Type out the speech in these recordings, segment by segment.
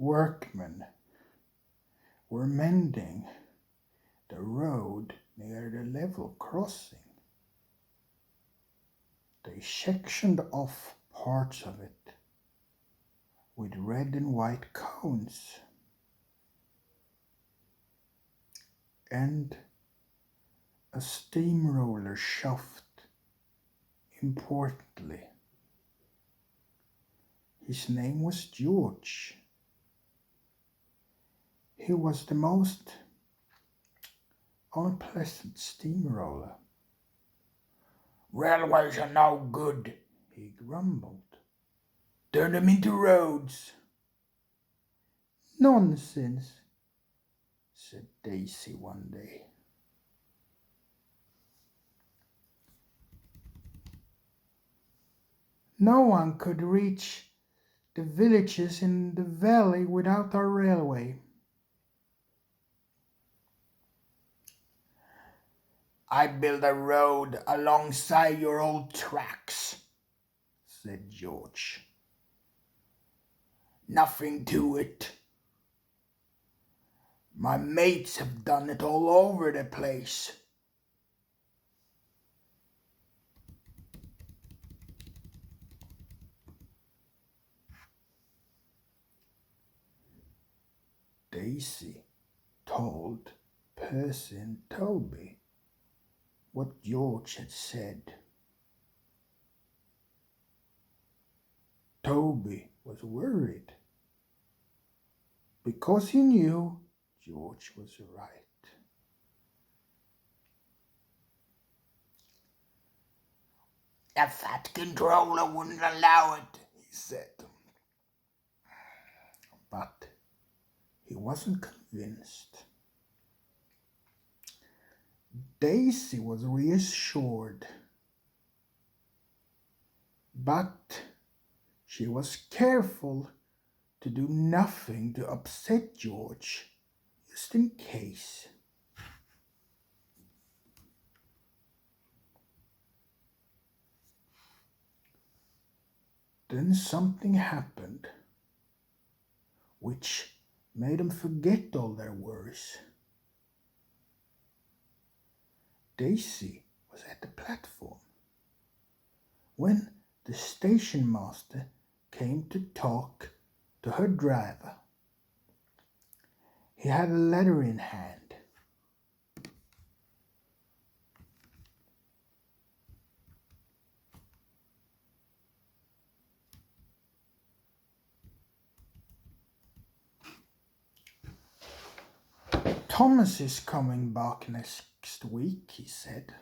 Workmen were mending the road near the level crossing. They sectioned off parts of it with red and white cones, and a steamroller shoved importantly. His name was George. He was the most unpleasant steamroller. "Railways are no good," he grumbled. "Turn them into roads." "Nonsense," said Daisy one day. "No one could reach the villages in the valley without our railway." "I built a road alongside your old tracks," said George. "Nothing to it. My mates have done it all over the place." Daisy told Percy and Toby what George had said. Toby was worried because he knew George was right. "The fat controller wouldn't allow it," he said. But he wasn't convinced. Daisy was reassured, but she was careful to do nothing to upset George, just in case. Then something happened which made them forget all their worries. Daisy was at the platform when the station master came to talk to her driver. He had a letter in hand. "Thomas is coming back next week," he said.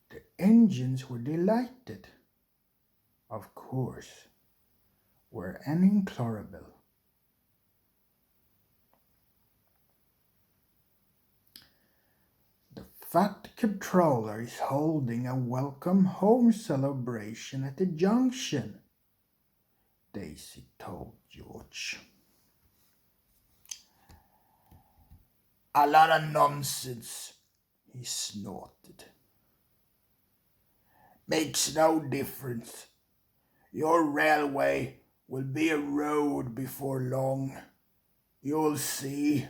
The engines were delighted. Of course, were any in Clarabelle. "The Fat Controller is holding a welcome home celebration at the junction," Daisy told George. "A lot of nonsense," he snorted. "Makes no difference. Your railway will be a road before long. You'll see."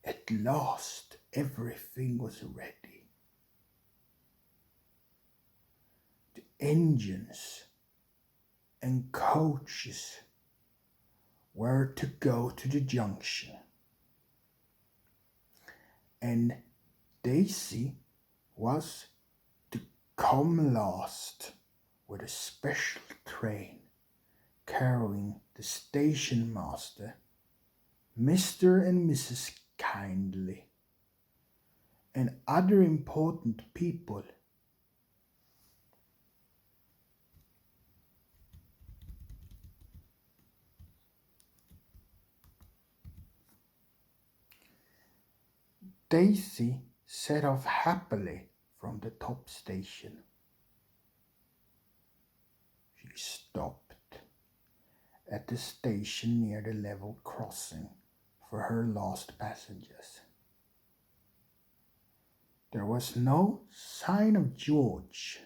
At last everything was ready. The engines and coaches were to go to the junction, and Daisy was to come last with a special train carrying the station master, Mr. and Mrs. Kindly, and other important people. Daisy set off happily from the top station. She stopped at the station near the level crossing for her last passengers. There was no sign of George,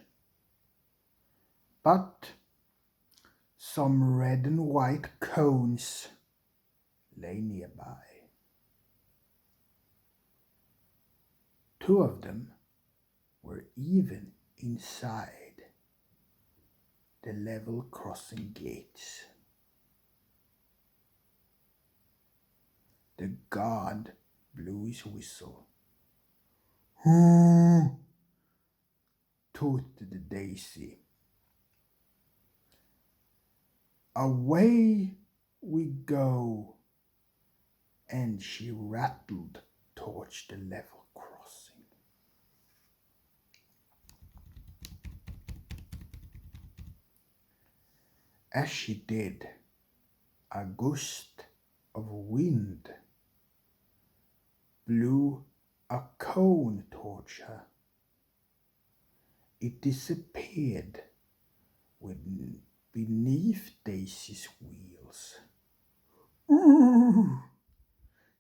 but some red and white cones lay nearby. Two of them were even inside the level crossing gates. The guard blew his whistle. "Hoo!" tooted Daisy. "Away we go!" And she rattled towards the level crossing. As she did, a gust of wind blew a cone towards her. It disappeared beneath Daisy's wheels. "Ooh!"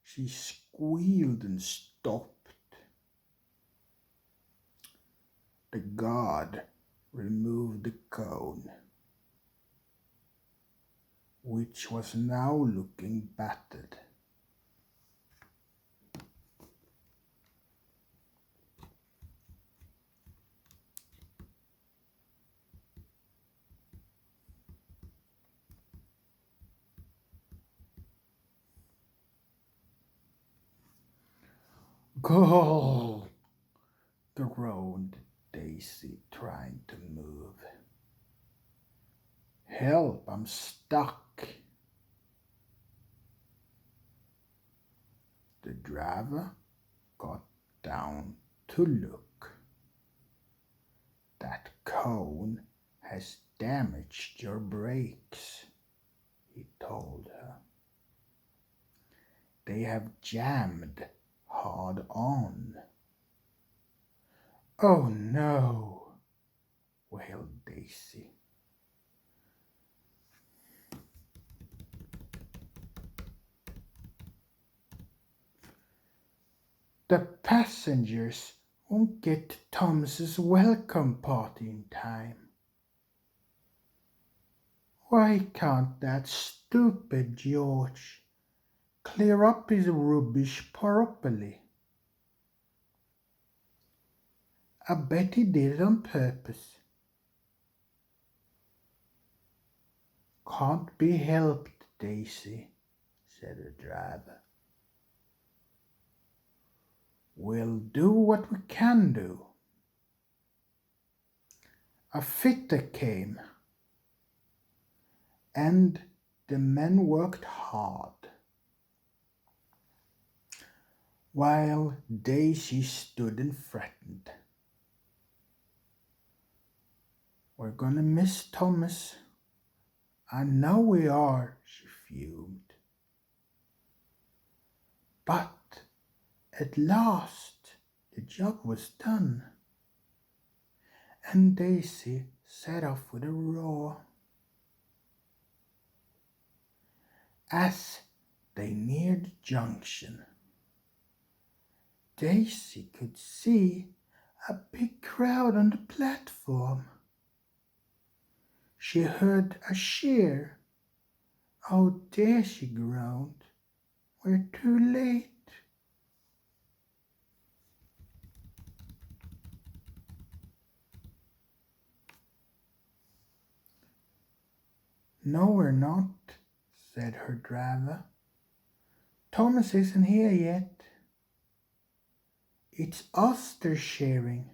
She squealed and stopped. The guard removed the cone, which was now looking battered. "Go!" groaned Daisy, trying to move. "Help, I'm stuck." The driver got down to look. "That cone has damaged your brakes," he told her. "They have jammed hard on." "Oh no," wailed Daisy. "The passengers won't get to Thomas's welcome party in time. Why can't that stupid George clear up his rubbish properly? I bet he did it on purpose." "Can't be helped, Daisy," said the driver. "We'll do what we can do." A fitter came, and the men worked hard, while Daisy stood and threatened. "We're gonna miss Thomas. I know we are," she fumed. But at last the job was done, and Daisy set off with a roar. As they neared the junction, Daisy could see a big crowd on the platform. She heard a cheer. "Oh dear," she groaned. "We're too late." "No, we're not," said her driver. "Thomas isn't here yet. It's us they're cheering."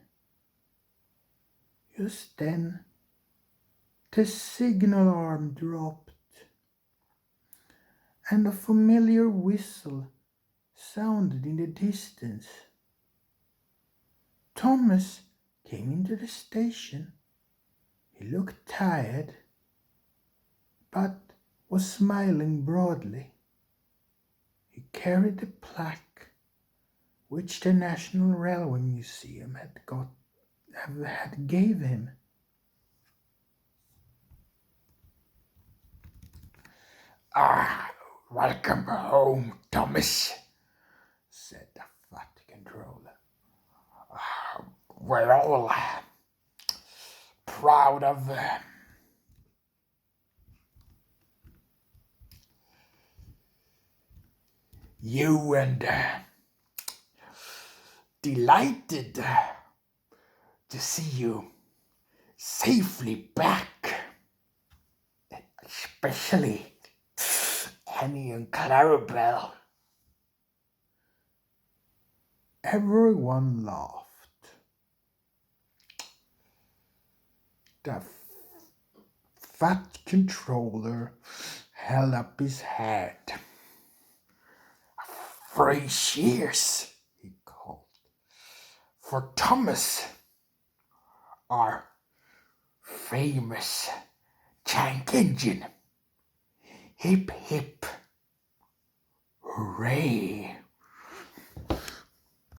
Just then, the signal arm dropped, and a familiar whistle sounded in the distance. Thomas came into the station. He looked tired, but was smiling broadly. He carried the plaque which the National Railway Museum had gave him. "Welcome home, Thomas," said the fat controller. "We're all proud of You and delighted to see you safely back, especially Annie and Clarabelle. Everyone laughed. The fat controller held up his head. 3 cheers, he called, for Thomas, our famous tank engine. Hip hip, hooray.